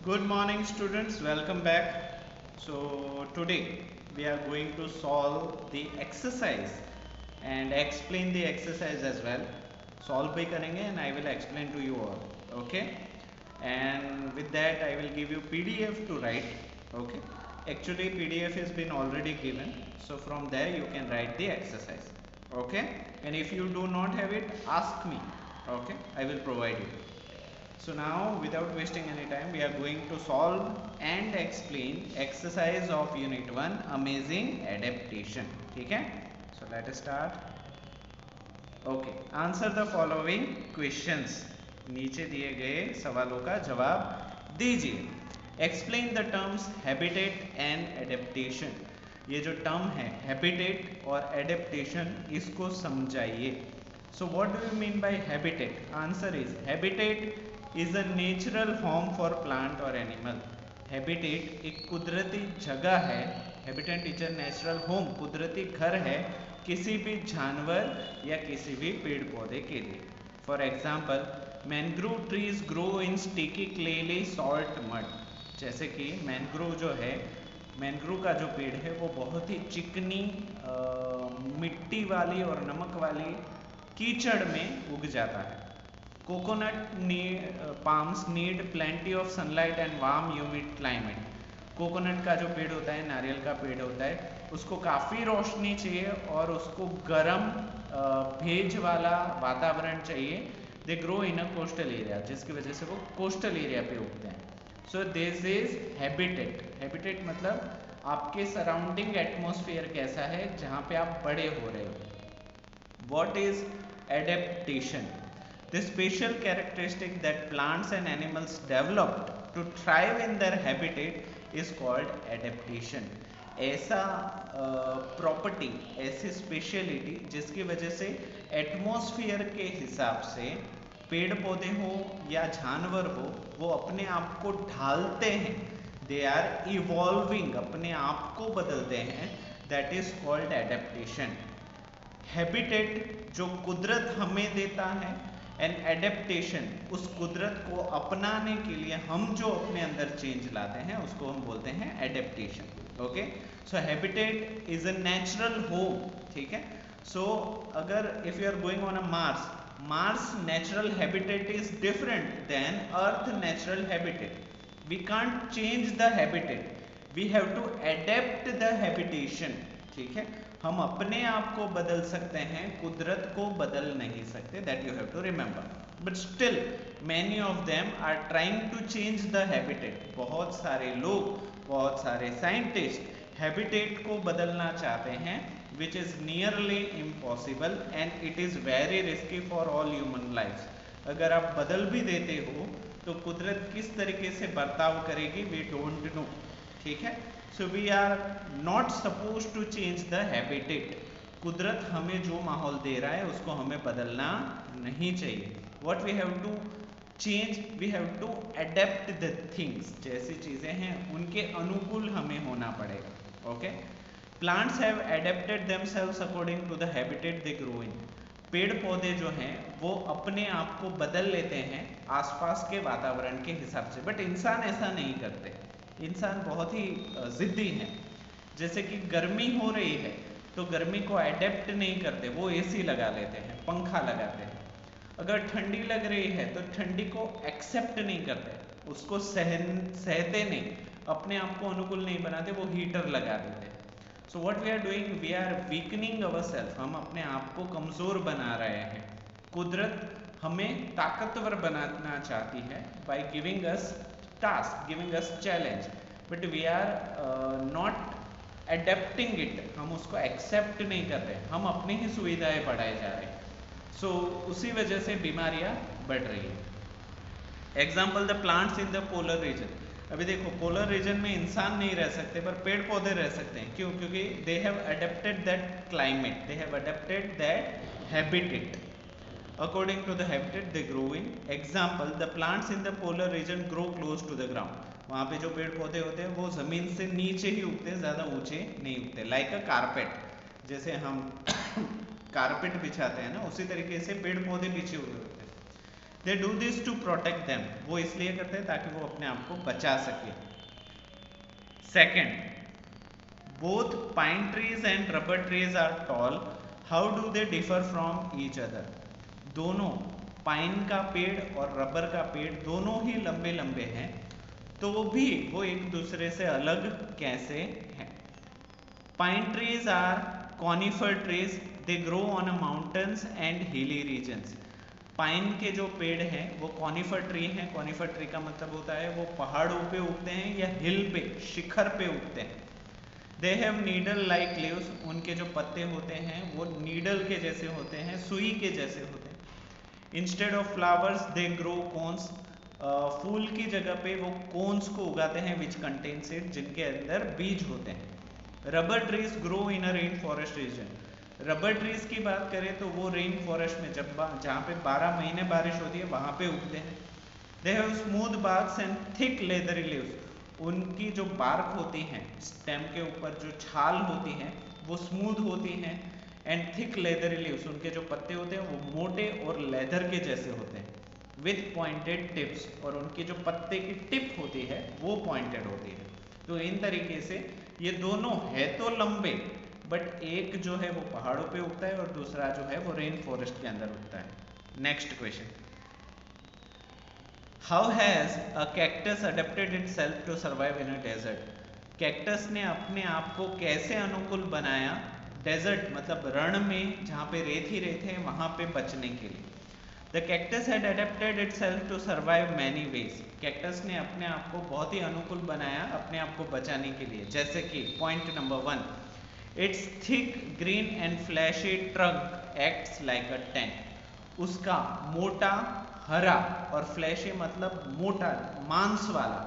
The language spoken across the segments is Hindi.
Good morning students, welcome back. So today we are going to solve the exercise and explain the exercise as well. Solve bhi karenge and I will explain to you all. Okay, and with that I will give you PDF to write. Okay, actually PDF has been already given, so from there you can write the exercise. Okay, and if you do not have it, ask me. Okay, I will provide you. So now without wasting any time we are going to solve and explain exercise of unit 1 amazing adaptation. ठीक है? So let us start. Okay, answer the following questions. नीचे दिए गए सवालों का जवाब दीजिए. Explain the terms habitat and adaptation. ये जो टर्म है habitat और adaptation इसको समझाइए. So what do you mean by habitat? Answer is habitat is a natural home for plant or animal. Habitat एक कुदरती जगह है. Habitat is a natural home, कुदरती घर है किसी भी जानवर या किसी भी पेड़ पौधे के लिए. For example mangrove trees grow in sticky clayey salt mud. जैसे कि मैनग्रोव जो है, मैनग्रोव का जो पेड़ है वो बहुत ही चिकनी मिट्टी वाली और नमक वाली कीचड़ में उग जाता है. Coconut palms need plenty of sunlight and warm humid climate. Coconut का जो पेड़ होता है, नारियल का पेड़ होता है, उसको काफ़ी रोशनी चाहिए और उसको गर्म भेज वाला वातावरण चाहिए. दे grow in a coastal area, जिसकी वजह से वो कोस्टल एरिया पे उगते हैं. So this is habitat. Habitat मतलब आपके सराउंडिंग एटमॉस्फेयर कैसा है जहाँ पे आप बड़े हो रहे हो. What is adaptation? The special characteristic that plants and animals developed to thrive in their habitat is called adaptation. ऐसा प्रॉपर्टी, ऐसी स्पेशलिटी जिसकी वजह से एटमॉस्फेयर के हिसाब से पेड़ पौधे हो या जानवर हो वो अपने आप को ढालते हैं. दे आर इवॉल्विंग, अपने आप को बदलते हैं. That is called adaptation. Habitat जो कुदरत हमें देता है एंड एडेप्टेशन उस कुदरत को अपनाने के लिए हम जो अपने अंदर चेंज लाते हैं उसको हम बोलते हैं adaptation. Okay, so habitat is a natural home. ठीक है. सो अगर if you are going on a Mars natural habitat is different than earth natural habitat. We can't change the habitat, we have to adapt the habitation. ठीक है, हम अपने आप को बदल सकते हैं, कुदरत को बदल नहीं सकते. That you have to remember. But still many of them are trying to change the habitat. बहुत सारे लोग, बहुत सारे साइंटिस्ट हैबिटेट को बदलना चाहते हैं, which is nearly impossible and it is very risky for all human life. अगर आप बदल भी देते हो तो कुदरत किस तरीके से बर्ताव करेगी वी डोंट नो. ठीक है. So we are not suppose to change the habitat. कुदरत हमें जो माहौल दे रहा है उसको हमें बदलना नहीं चाहिए. What we have to change, we have to adapt the things. जैसी चीज़ें हैं उनके अनुकूल हमें होना पड़ेगा. Okay. Plants have adapted themselves according to the habitat they grow in. पेड़ पौधे जो हैं वो अपने आप को बदल लेते हैं आसपास के वातावरण के हिसाब से. बट इंसान ऐसा नहीं करते. इंसान बहुत ही ज़िद्दी है. जैसे कि गर्मी हो रही है तो गर्मी को अडेप्ट नहीं करते, वो एसी लगा लेते हैं, पंखा लगाते हैं. अगर ठंडी लग रही है तो ठंडी को एक्सेप्ट नहीं करते, उसको सहते नहीं, अपने आप को अनुकूल नहीं बनाते, वो हीटर लगा देते हैं. So what we are doing, we are weakening ourself. हम अपने आप को कमज़ोर बना रहे हैं. कुदरत हमें ताकतवर बनाना चाहती है by giving us task, giving us challenge, but we are not adapting it. हम उसको accept नहीं कर रहे, हम अपनी ही सुविधाएं बढ़ाए जा रहे हैं. So उसी वजह से बीमारियां बढ़ रही है. Example the plants in the polar region. अभी देखो पोलर रीजन में इंसान नहीं रह सकते पर पेड़ पौधे रह सकते हैं. क्यों? क्योंकि they have adapted that climate, they have adapted that habitat. According to the habitat they grow in. Example, the plants in the polar region grow close to the ground. वहाँ पे जो पेड़ पौधे होते हैं वो ज़मीन से नीचे ही उगते हैं, ज़्यादा ऊंचे नहीं उगते. लाइक अ कारपेट, जैसे हम कारपेट बिछाते हैं ना, उसी तरीके से पेड़ पौधे बिछे हुए होते हैं. They do this to protect them, वो इसलिए करते हैं ताकि वो अपने आप को बचा सके। Second, both pine trees and rubber trees are tall, how do they differ from each other? दोनों पाइन का पेड़ और रबर का पेड़ दोनों ही लंबे लंबे हैं, तो भी वो एक दूसरे से अलग कैसे हैं? Pine trees are conifer trees, they grow on a mountains and hilly regions. Pine के जो पेड़ हैं वो कॉनिफर ट्री हैं। कॉनिफर ट्री का मतलब होता है वो पहाड़ों पे उगते हैं या हिल पे, शिखर पे उगते हैं। They have needle like leaves, उनके जो पत्ते होते हैं वो नीडल के जैसे होते हैं, सुई के जैसे होते हैं। Instead of flowers they grow cones, फूल की जगह पे वो कोन्स को उगाते हैं, विच कंटेन सीड, जिनके अंदर बीज होते हैं। Rubber trees grow in a rain forest region, rubber trees की बात करें तो वो रेन फॉरेस्ट में जहाँ पे 12 महीने बारिश होती है वहां पे उगते हैं। They have smooth barks and thick leathery leaves, उनकी जो बार्क होती हैं, स्टेम के ऊपर जो छाल होती हैं वो स्मूथ होती हैं, एंड थिक लेदरी लीव्स, उनके जो पत्ते होते हैं वो मोटे और लेदर के जैसे होते हैं, विथ पॉइंटेड टिप्स, और उनकी जो पत्ते की टिप होती है वो पॉइंटेड होती है। तो इन तरीके से ये दोनों है तो लंबे, बट एक जो है वो पहाड़ों पे उगता है और दूसरा जो है वो रेन फॉरेस्ट के अंदर उगता है। Next question, How has a cactus adapted itself to survive in a desert? Cactus ने अपने आप को कैसे अनुकूल बनाया डेजर्ट मतलब रण में, जहाँ पे रेत ही रेत है, वहां पे बचने के लिए। The cactus had adapted itself to survive many ways. Cactus ने अपने आप को बहुत ही अनुकूल बनाया अपने आप को बचाने के लिए, जैसे कि point number 1, its thick green and fleshy trunk acts like a tent, उसका मोटा हरा और फ्लैशी मतलब मोटा मांस वाला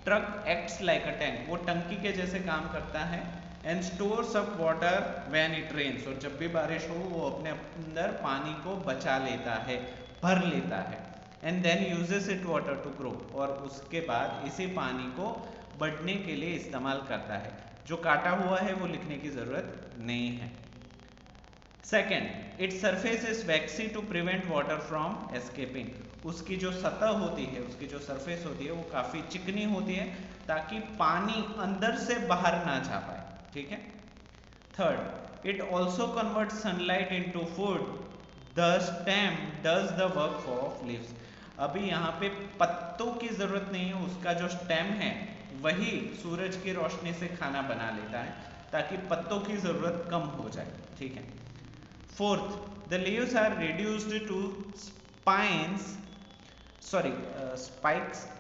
trunk acts like a tank, वो टंकी के जैसे काम करता है, and stores up water when it rains, और जब भी बारिश हो वो अपने अंदर पानी को बचा लेता है, भर लेता है, and then uses it water to grow, और उसके बाद इसी पानी को बढ़ने के लिए इस्तेमाल करता है। जो काटा हुआ है वो लिखने की जरूरत नहीं है। Second, its surface is waxy to prevent water from escaping, उसकी जो सतह होती है, उसकी जो सरफेस होती है वो काफी चिकनी होती है ताकि पानी अंदर से बाहर ना जा पाए, ठीक है। Third, it also convert sunlight into food, the stem does the work of leaves, अभी यहाँ पे पत्तों की जरूरत नहीं है, उसका जो स्टेम है वही सूरज की रोशनी से खाना बना लेता है ताकि पत्तों की जरूरत कम हो जाए, ठीक है। Fourth, the leaves are reduced to spikes,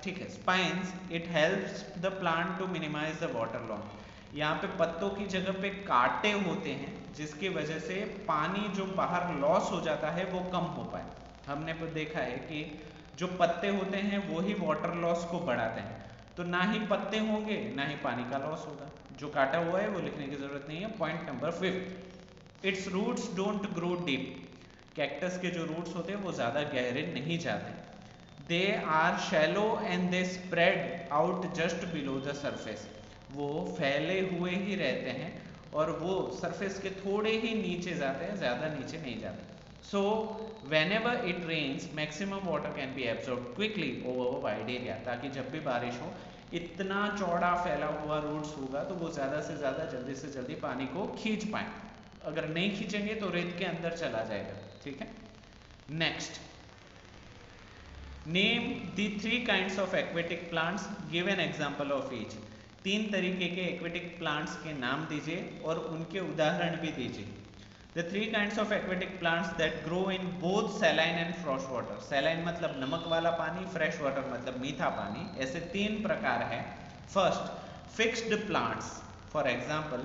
ठीक है, spines. It helps the plant to minimize the water loss. यहाँ पे पत्तों की जगह पे कांटे होते हैं जिसकी वजह से पानी जो बाहर लॉस हो जाता है वो कम हो पाए। हमने देखा है कि जो पत्ते होते हैं वो ही वाटर लॉस को बढ़ाते हैं, तो ना ही पत्ते होंगे ना ही पानी का लॉस होगा। जो काटा हुआ है वो लिखने की जरूरत नहीं है। Point number 5, its roots don't grow deep, cactus के जो रूट्स होते हैं वो ज़्यादा गहरे नहीं जाते, they are shallow and they spread out just below the surface, वो फैले हुए ही रहते हैं और वो सरफेस के थोड़े ही नीचे जाते हैं, ज़्यादा नीचे नहीं जाते। सो whenever it rains maximum water can be absorbed quickly over a wide area, ताकि जब भी बारिश हो इतना चौड़ा फैला हुआ रूट्स होगा तो वो ज़्यादा से ज़्यादा जल्दी से जल्दी पानी को खींच पाए, अगर नहीं खींचेंगे तो रेत के अंदर चला जाएगा, ठीक है। Next, name the 3 kinds of aquatic plants, give an example of each, 3 तरीके के एक्वेटिक प्लांट्स के नाम दीजिए और उनके उदाहरण भी दीजिए। The 3 kinds of aquatic plants that grow in both saline and fresh water. Saline मतलब नमक वाला पानी, fresh water मतलब मीठा पानी, ऐसे 3 प्रकार है। First, fixed plants. For example,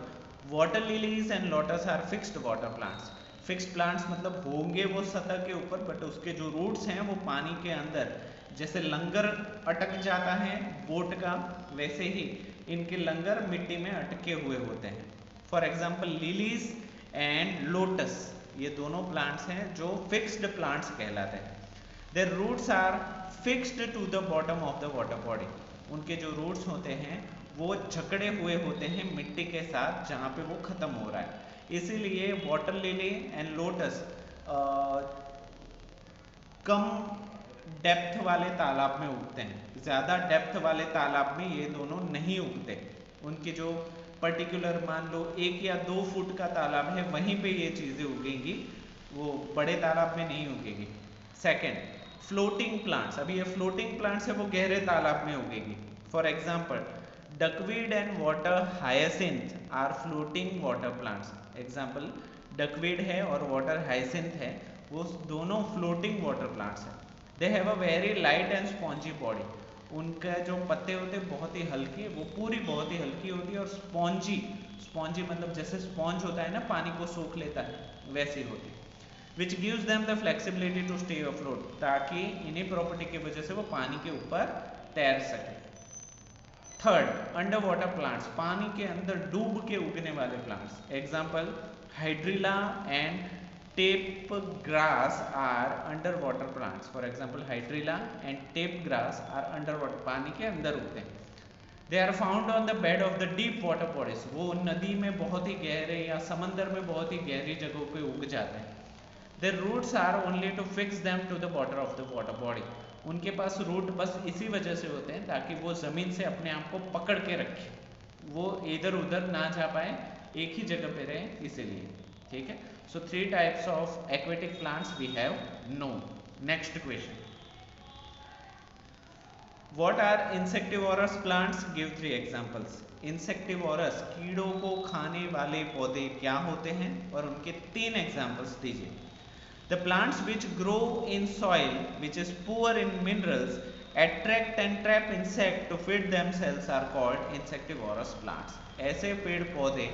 water lilies and lotus are fixed water plants. Fixed plants मतलब होंगे वो सतह के ऊपर बट उसके जो रूट्स हैं वो पानी के अंदर, जैसे लंगर अटक जाता है बोट का, वैसे ही इनके लंगर मिट्टी में अटके हुए होते हैं। For example lilies and lotus, ये दोनों प्लांट्स हैं जो फिक्स्ड प्लांट्स कहलाते हैं। Their roots are fixed to the bottom of the water body, उनके जो रूट्स होते हैं वो जकड़े हुए होते हैं मिट्टी के साथ जहाँ पे वो खत्म हो रहा है, इसीलिए water lily and lotus come depth वाले तालाब में उगते हैं। ज़्यादा डेप्थ वाले तालाब में ये दोनों नहीं उगते। उनके जो पर्टिकुलर मान लो 1 या 2 फुट का तालाब है वहीं पे ये चीज़ें उगेंगी, वो बड़े तालाब में नहीं उगेगी। Second, floating plants. अभी ये फ्लोटिंग प्लांट्स है वो गहरे तालाब में उगेगी। For example duckweed and water hyacinth are floating water plants. Example duckweed है और वाटर हायासिंथ है, वो दोनों फ्लोटिंग वाटर प्लांट्स हैं। They have a very light and spongy body. उनके जो पत्ते होते हैं बहुत ही हल्की, वो पूरी बहुत ही हल्की होती है और स्पॉन्जी, स्पॉन्जी मतलब जैसे स्पॉन्ज होता है ना पानी को सोख लेता है, वैसी होती है। Which gives them the flexibility to stay afloat, ताकि इन्हीं प्रॉपर्टी की वजह से वो पानी के ऊपर तैर सके। थर्ड, अंडर वाटर प्लांट्स, पानी के अंदर डूब के उगने वाले plants. Example hydrilla and tape grass are under water plants. For example hydrilla and tape grass are under water, पानी के अंदर उगते हैं। They are found on the bed of the deep water bodies, वो नदी में बहुत ही गहरे या समंदर में बहुत ही गहरी जगहों पे उग जाते हैं। Their roots are only to fix them to the bottom of the water body. उनके पास रूट बस इसी वजह से होते हैं ताकि वो जमीन से अपने आप को पकड़ के रखे, वो इधर उधर ना जा पाए, एक ही जगह पे रहे, इसीलिए। ठीक है, so 3 types of aquatic plants we have known. Next question, What are insectivorous plants? Give 3 examples. Insectivorous, कीड़ों को खाने वाले पौधे क्या होते हैं और उनके 3 एग्जाम्पल्स दीजिए। The plants which grow in soil which is poor in minerals attract and trap insect to feed themselves are called insectivorous plants. ऐसे पेड़ पौधे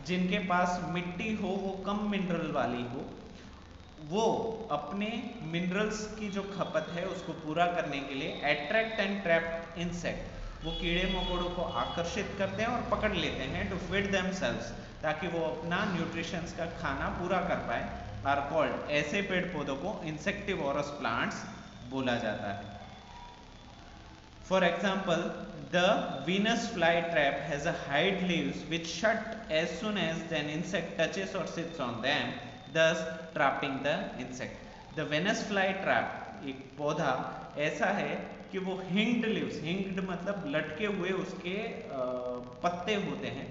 जिनके पास मिट्टी हो वो कम मिनरल वाली हो, वो अपने मिनरल्स की जो खपत है उसको पूरा करने के लिए अट्रैक्ट एंड ट्रैप इंसेक्ट, वो कीड़े मकोड़ों को आकर्षित करते हैं और पकड़ लेते हैं टू फीड देमसेल्व्स, ताकि वो अपना न्यूट्रिशंस का खाना पूरा कर पाए, आर कॉल्ड, ऐसे पेड़ पौधों को इंसेक्टिवोरस प्लांट्स बोला जाता है। For example the Venus fly trap has a hide leaves which shut as soon as an insect touches or sits on them, thus trapping the insect. The Venus fly trap, एक पौधा ऐसा है कि वो हिंग्ड लीव्स, हिंग्ड मतलब लटके हुए उसके पत्ते होते हैं,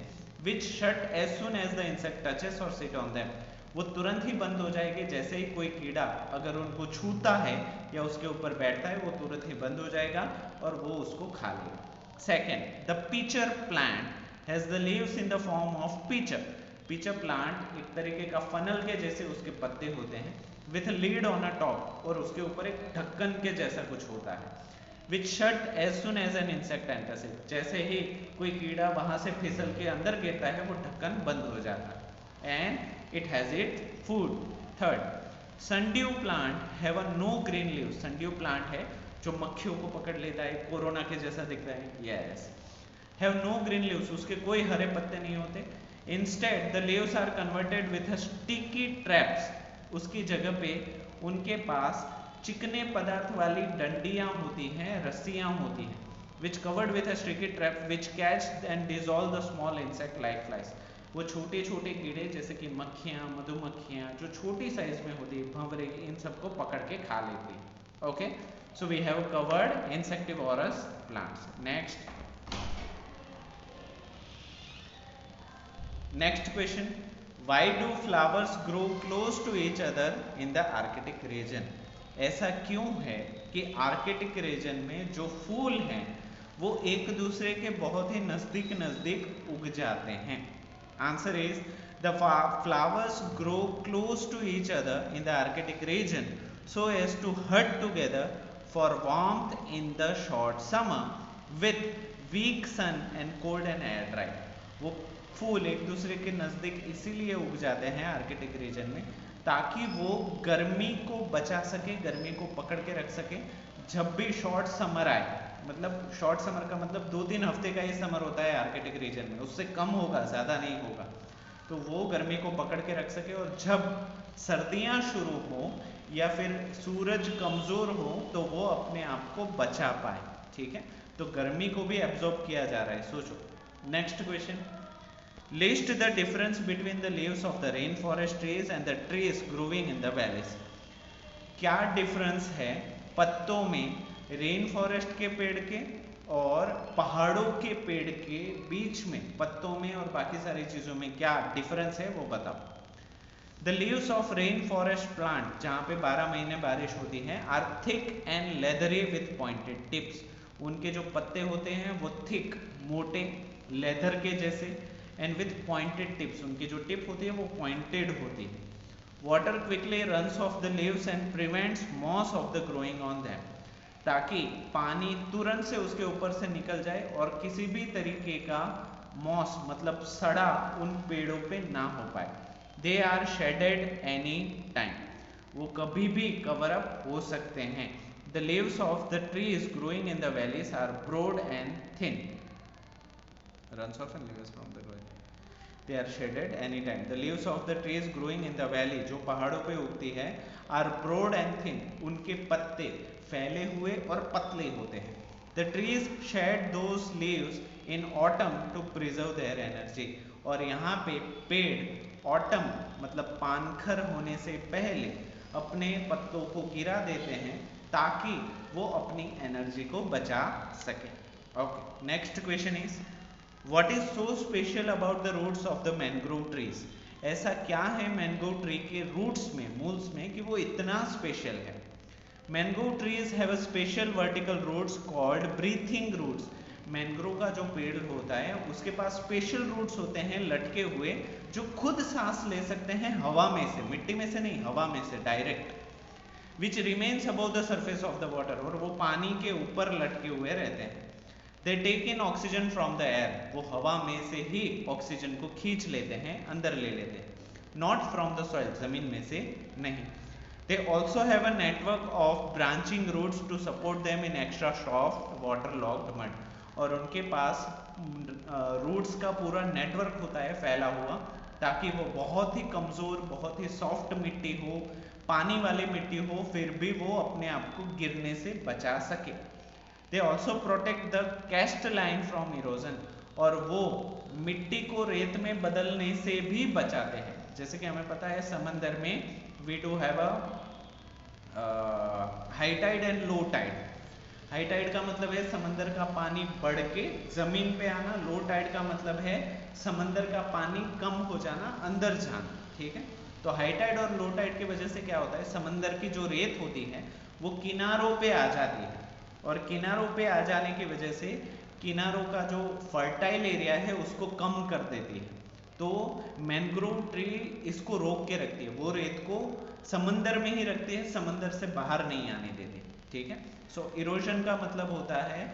which shut as soon as the insect touches or sit on them, वो तुरंत ही बंद हो जाएगी जैसे ही कोई कीड़ा अगर उनको छूता है या उसके ऊपर बैठता है, वो तुरंत ही बंद हो जाएगा और वो उसको खा लेगा। Second, the pitcher plant has the leaves in the form of pitcher. Pitcher plant एक तरीके का फनल के जैसे उसके पत्ते होते हैं, with lead on a top, और उसके ऊपर एक ढक्कन के जैसा कुछ होता है, which shut as soon as an insect enters it, जैसे ही कोई कीड़ा वहां से फिसल के अंदर गिरता है वो ढक्कन बंद हो जाता है, and it has it food. Third, sundew plant have a no green leaves. Sundew plant है जो मक्खियों को पकड़ लेता है, कोरोना के जैसा दिखता है, yes, have no green leaves, उसके कोई हरे पत्ते नहीं होते। Instead, the leaves are converted with a sticky traps. उसकी जगह पे उनके पास चिकने पदार्थ वाली डंडियां होती हैं, रस्सियां होती हैं, which covered with a sticky trap which catch and dissolve the small insect like flies. वो छोटे छोटे कीड़े जैसे कि मक्खियां, मधुमक्खियां जो छोटी साइज में होती है, भंवरे, इन सबको पकड़ के खा लेती है। Okay, so we have covered insectivorous plants. Next question, why do flowers grow close to each other in the Arctic region? ऐसा क्यों है कि आर्कटिक रीजन में जो फूल हैं वो एक दूसरे के बहुत ही नजदीक नजदीक उग जाते हैं? Answer is the flowers grow close to each other in the Arctic region so as to herd together for warmth in the short summer with weak sun and cold and air dry. वो फूल एक दूसरे के नजदीक इसीलिए उग जाते हैं आर्कटिक रीजन में ताकि वो गर्मी को बचा सके, गर्मी को पकड़ के रख सके। जब भी शॉर्ट समर आए, मतलब शॉर्ट समर का मतलब 2-3 हफ्ते का ही समर होता है आर्कटिक रीजन में, उससे कम होगा, ज़्यादा नहीं होगा, तो वो गर्मी को पकड़ के रख सके। और जब सर्दियाँ शुरू हो या फिर सूरज कमज़ोर हो तो वो अपने आप को बचा पाए। ठीक है, तो गर्मी को भी एब्जॉर्ब किया जा रहा है, सोचो। Next question, List the difference between the leaves of the rainforest trees and the trees growing in the valleys. क्या डिफरेंस है पत्तों में रेन फॉरेस्ट के पेड़ के और पहाड़ों के पेड़ के बीच में, पत्तों में और बाकी सारी चीजों में क्या डिफरेंस है वो बताओ। The leaves of rain forest plant, जहाँ पे 12 महीने बारिश होती है, are thick and leathery with pointed tips. उनके जो पत्ते होते हैं वो थिक, मोटे, लेदर के जैसे, एंड विथ पॉइंटेड टिप्स, उनकी जो टिप होती है वो पॉइंटेड होती है। Water quickly runs off the leaves and prevents moss of the growing on them, ताकि पानी तुरंत से उसके ऊपर से निकल जाए और किसी भी तरीके का मॉस मतलब सड़ा उन पेड़ों पे ना हो पाए। They are shaded any time, वो कभी भी कवर अप हो सकते हैं। The leaves of the trees growing in the valleys are broad and thin, runs off and leaves from the ground. They are shaded any time. The leaves of the trees growing in the valley, जो पहाड़ों पे उगती है, are broad and thin. उनके पत्ते फैले हुए और पतले होते हैं। The trees shed those leaves in autumn to preserve their energy. और यहाँ पे पेड़ autumn मतलब पानखर होने से पहले अपने पत्तों को गिरा देते हैं ताकि वो अपनी एनर्जी को बचा सके। Okay, next question is, What is so special about the roots of the mangrove trees? ऐसा क्या है मैंग्रोव ट्री के रूट्स में, मूल्स में, कि वो इतना स्पेशल है? Mangrove trees have a special vertical roots called breathing roots. Mangrove का जो पेड़ होता है उसके पास स्पेशल रूट्स होते हैं लटके हुए, जो खुद सांस ले सकते हैं हवा में से, मिट्टी में से नहीं, हवा में से direct, which remains above the surface of the water, और वो पानी के ऊपर लटके हुए रहते हैं। They take in oxygen from the air, वो हवा में से ही ऑक्सीजन को खींच लेते हैं, अंदर ले लेते हैं, not from the soil, जमीन में से नहीं। They also have a network of branching roots to support them in extra soft waterlogged mud, और उनके पास रूट्स का पूरा नेटवर्क होता है फैला हुआ, ताकि वो बहुत ही कमजोर, बहुत ही सॉफ्ट मिट्टी हो, पानी वाली मिट्टी हो, फिर भी वो अपने आप को गिरने से बचा सके। They also protect the cast line from erosion, और वो मिट्टी को रेत में बदलने से भी बचाते हैं। जैसे कि हमें पता है समंदर में we do have a high tide and low tide. High tide का मतलब है समंदर का पानी बढ़ के जमीन पे आना, लो टाइड का मतलब है समंदर का पानी कम हो जाना, अंदर जाना, ठीक है। तो हाई टाइड और लो टाइड की वजह से क्या होता है, समंदर की जो रेत होती है वो किनारों पे आ जाती है, और किनारों पे आ जाने की वजह से किनारों का जो फर्टाइल एरिया है उसको कम कर देती है। तो मैंग्रोव ट्री इसको रोक के रखती है, वो रेत को समंदर में ही रखती है, समंदर से बाहर नहीं आने देती, ठीक है। सो इरोजन का मतलब होता है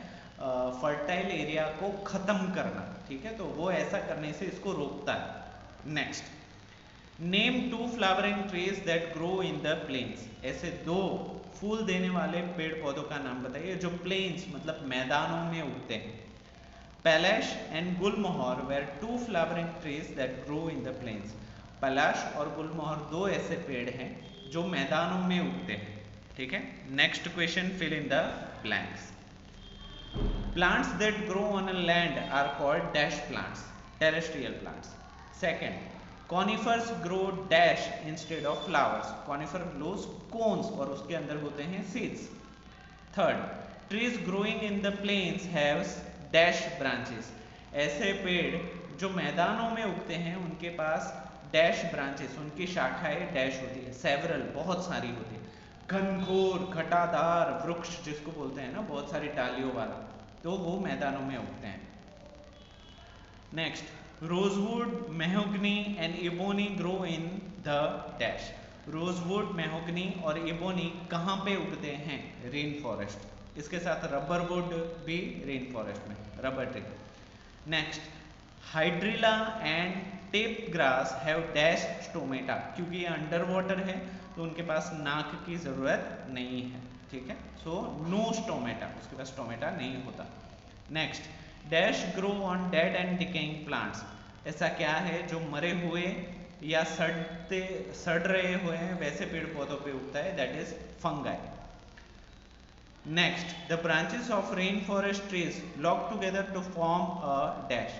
फर्टाइल एरिया को खत्म करना, ठीक है, तो वो ऐसा करने से इसको रोकता है। Next, name 2 flowering trees that grow in the plains, ऐसे 2 फूल देने वाले पेड़ पौधों का नाम बताइए जो प्लेन्स मतलब मैदानों में उगते हैं। Palash and Gulmohar were 2 flowering trees that grow in the plains. Palash और गुलमोहर 2 ऐसे पेड़ हैं जो मैदानों में उगते हैं, ठीक है। Next question, fill in the blanks. Plants that grow on a land are called dash plants, terrestrial plants. Second, conifers grow dash instead of flowers, conifer grows cones और उसके अंदर होते हैं seeds. Third, trees growing in the plains haves dash branches, ऐसे पेड़ जो मैदानों में उगते हैं उनके पास डैश ब्रांचेस, उनकी शाखाएं डैश होती है, सेवरल बहुत सारी होती है, घनघोर घटादार वृक्ष जिसको बोलते हैं ना, बहुत सारी डालियों वाला, तो वो मैदानों में उगते हैं। Next, rosewood, mahogany and ebony grow in the dash, rosewood, mahogany और इबोनी कहाँ पे उगते हैं, रेन फॉरेस्ट, इसके साथ रबर वुड भी रेन फॉरेस्ट में, rubber tree. Next, hydrilla and tape grass have dash stomata, क्योंकि ये अंडर वाटर है तो उनके पास नाक की जरूरत नहीं है, ठीक है, सो नो स्टोमेटा, उसके पास स्टोमेटा नहीं होता। Next, dash grow on dead and decaying plants, ऐसा क्या है जो मरे हुए या सड़ रहे हुए हैं वैसे पेड़ पौधों पे उगता है, that is fungi. Next, the branches of rain forest trees lock together to form a dash,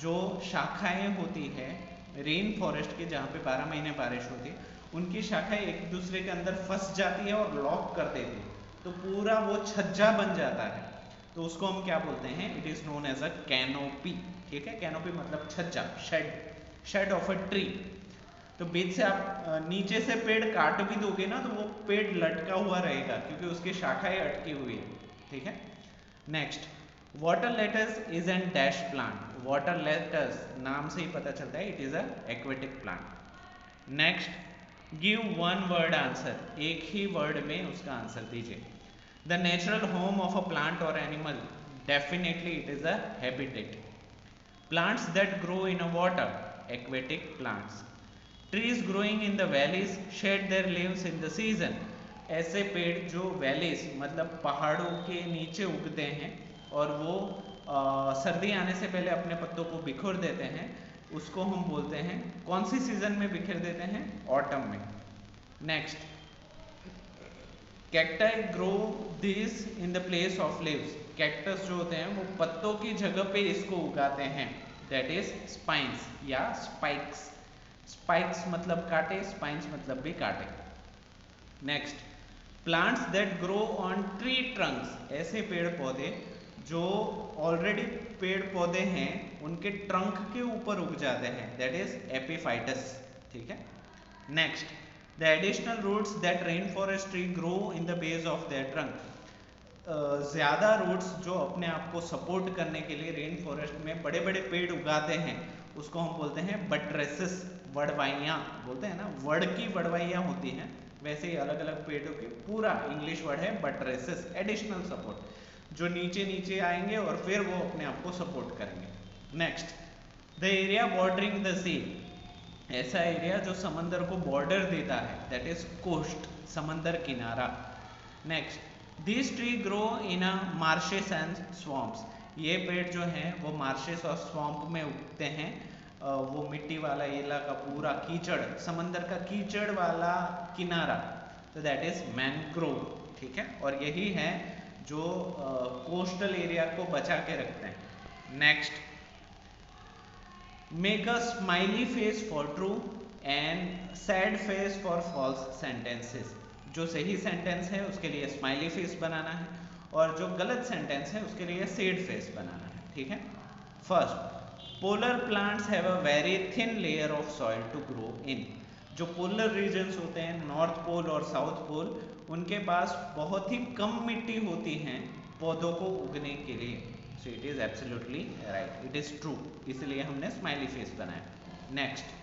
जो शाखाएं होती है रेन फॉरेस्ट की जहाँ पे 12 महीने बारिश होती है, उनकी शाखाएं एक दूसरे के अंदर फंस जाती है और लॉक कर देती है, तो पूरा वो छज्जा बन जाता है, तो उसको हम क्या बोलते हैं, it is known as a canopy. ठीक है, कैनोपी मतलब छज्जा, shade, shade of a tree. तो बीच से आप नीचे से पेड़ काट भी दोगे ना, तो वो पेड़ लटका हुआ रहेगा क्योंकि उसकी शाखाएं अटकी हुई है। ठीक है, next, water lettuce is an dash plant. Water lettuce नाम से ही पता चलता है it is a aquatic plant. Next, give one word answer, एक ही वर्ड में उसका आंसर दीजिए। The natural home of a plant और animal, definitely it is a habitat. Plants that grow in a water, aquatic plants. Trees growing in the valleys shed their leaves in the season. ऐसे पेड़ जो वैलीज मतलब पहाड़ों के नीचे उगते हैं और वो सर्दी आने से पहले अपने पत्तों को बिखर देते हैं, उसको हम बोलते हैं, कौन सी सीजन में बिखेर देते हैं, ऑटम में। Next, cacti grow this in the place of leaves. Cactus जो होते हैं वो पत्तों की जगह पे इसको उगाते हैं, दैट इज स्पाइंस या स्पाइक्स। स्पाइक्स मतलब कांटे, स्पाइंस मतलब भी कांटे। Next, plants that grow on tree Trunks, ऐसे पेड़ पौधे जो ऑलरेडी पेड़ पौधे हैं उनके ट्रंक के ऊपर उग जाते हैं, दैट इज एपिफाइटस। ठीक है, next, the additional roots that rain forest tree grow in the base of their trunk. ज़्यादा रूट्स जो अपने आप को सपोर्ट करने के लिए रेन फॉरेस्ट में बड़े बड़े पेड़ उगाते हैं, उसको हम बोलते हैं बट्रेसेस, वड़वाइयाँ बोलते हैं ना, वड़ की वड़वाइयाँ होती हैं, वैसे ही अलग अलग पेड़ों की पूरा इंग्लिश वर्ड है बट्रेसेस, एडिशनल सपोर्ट, जो नीचे नीचे आएंगे और फिर वो अपने आप को सपोर्ट करेंगे। Next, the area bordering the sea, ऐसा एरिया जो समंदर को बॉर्डर देता है, दैट इज कोस्ट, समंदर किनारा। Next, this tree grow in a marshes and swamps, ये पेड़ जो हैं वो मार्शेस और स्वॉम्प में उगते हैं, वो मिट्टी वाला इलाका, पूरा कीचड़, समंदर का कीचड़ वाला किनारा, तो दैट इज मैनग्रोव। ठीक है, और यही है जो कोस्टल एरिया को बचा के रखते हैं। Next, make a smiley face for true and sad face for false sentences. जो सही सेंटेंस है उसके लिए स्माइली फेस बनाना है और जो गलत सेंटेंस है उसके लिए सैड फेस बनाना है। ठीक है, first, polar plants have a very thin layer of soil to grow in. जो पोलर रीजन्स होते हैं, नॉर्थ पोल और साउथ पोल, उनके पास बहुत ही कम मिट्टी होती है पौधों को उगने के लिए। So it is absolutely right, it is true, इसलिए हमने स्माइली फेस बनाया। Next,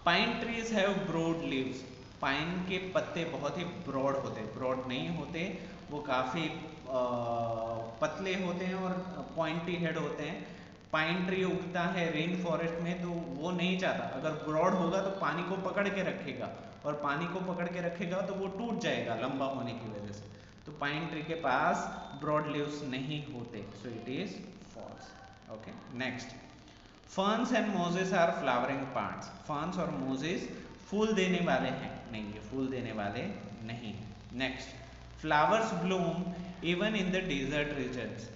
pine trees have broad leaves. Pine के पत्ते बहुत ही ब्रॉड होते हैं, ब्रॉड नहीं होते, वो काफ़ी पतले होते हैं और पॉइंटी हेड होते हैं। पाइन ट्री उगता है रेन फॉरेस्ट में, तो वो नहीं चाहता, अगर ब्रॉड होगा तो पानी को पकड़ के रखेगा, और पानी को पकड़ के रखेगा तो वो टूट जाएगा लंबा होने की वजह से। तो पाइन ट्री के पास ब्रॉड लीव्स नहीं होते, so it is false. Okay, next, ferns and mosses are flowering plants. Ferns और मोजेस फूल देने वाले हैं, नहीं ये फूल देने वाले नहीं। Next, flowers bloom even in the desert regions.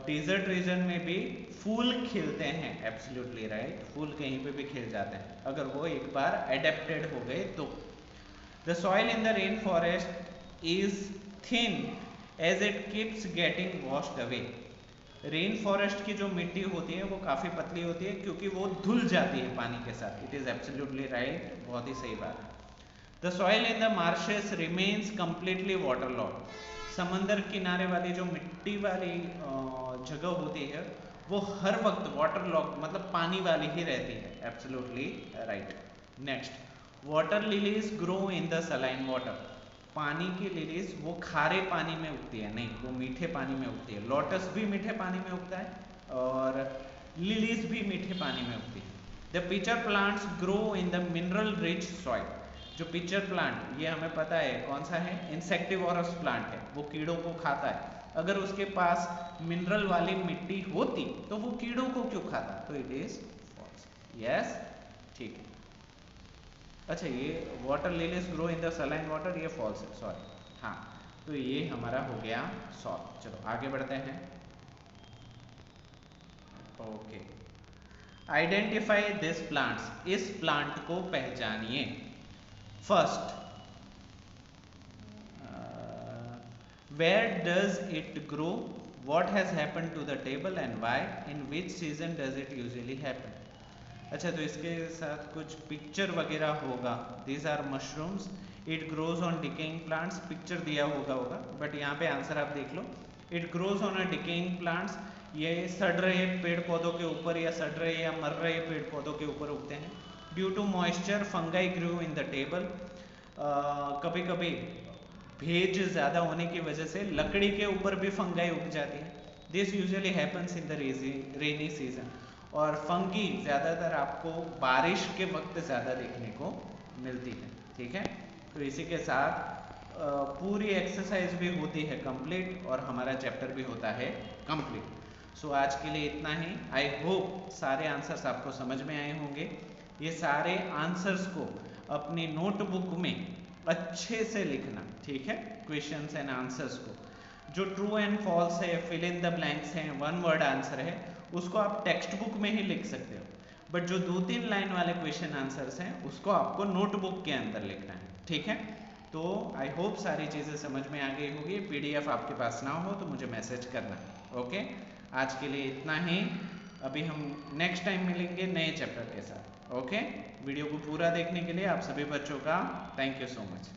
Desert region में भी फूल खिलते हैं, एब्सोल्युटली राइट, फूल कहीं पे भी खिल जाते हैं अगर वो एक बार एडेप्टेड हो गए तो। The soil in the rain forest is thin as it keeps getting washed away. Rain forest की जो मिट्टी होती है वो काफ़ी पतली होती है क्योंकि वो धुल जाती है पानी के साथ। इट इज़ एब्सोल्युटली राइट, बहुत ही सही बात है। The soil in the marches remains completely water lock. समंदर किनारे वाली जो मिट्टी वाली जगह होती है वो हर वक्त वाटर लॉक मतलब पानी वाली ही रहती है, absolutely right. Next, water lilies grow in the saline water. पानी की लिलीज वो खारे पानी में उगती है, नहीं वो मीठे पानी में उगती है। लोटस भी मीठे पानी में उगता है और लिलीज भी मीठे पानी में उगती है। The pitcher plants grow in the mineral rich soil. जो पिचर प्लांट, ये हमें पता है कौन सा है, इंसेक्टिवोरस प्लांट है, वो कीड़ों को खाता है। अगर उसके पास मिनरल वाली मिट्टी होती तो वो कीड़ों को क्यों खाता, तो इट इज फॉल्स। यस, ठीक है। अच्छा, ये water lilies grow in the saline water, ये फॉल्स है, सॉरी। हाँ, तो ये हमारा हो गया सॉल्व। चलो आगे बढ़ते हैं। ओके, आइडेंटिफाई दिस प्लांट्स, इस प्लांट को पहचानिए। First, where does it grow, what has happened to the table and why, in which season does it usually happen. अच्छा, तो इसके साथ कुछ पिक्चर वगैरह होगा। These are mushrooms, it grows on decaying plants, picture दिया होगा बट यहाँ पे आंसर आप देख लो। It grows on a decaying plants, ये सड़ रहे पेड़ पौधों के ऊपर या सड़ रहे या मर रहे पेड़ पौधों के ऊपर उगते हैं। Due to moisture fungi grew in the table, कभी कभी भेज ज़्यादा होने की वजह से लकड़ी के ऊपर भी फंगाई उग जाती है। This usually happens in the rainy season, और फंगी ज़्यादातर आपको बारिश के वक्त ज़्यादा देखने को मिलती है। ठीक है, तो इसी के साथ पूरी एक्सरसाइज भी होती है कंप्लीट और हमारा चैप्टर भी होता है कंप्लीट। सो आज के लिए इतना ही। आई होप सारे आंसर्स आपको समझ में आए होंगे। ये सारे आंसर्स को अपनी नोटबुक में अच्छे से लिखना, ठीक है, क्वेश्चंस एंड आंसर्स को। जो ट्रू एंड फॉल्स है, फिल इन द ब्लैंक्स हैं, वन वर्ड आंसर है, उसको आप टेक्स्ट बुक में ही लिख सकते हो, बट जो 2-3 लाइन वाले क्वेश्चन आंसर्स हैं उसको आपको नोटबुक के अंदर लिखना है। ठीक है, तो आई होप सारी चीज़ें समझ में आ गई होगी। पीडीएफ आपके पास ना हो तो मुझे मैसेज करना। ओके, आज के लिए इतना ही। अभी हम नेक्स्ट टाइम मिलेंगे नए चैप्टर के साथ। ओके, वीडियो को पूरा देखने के लिए आप सभी बच्चों का थैंक यू सो मच।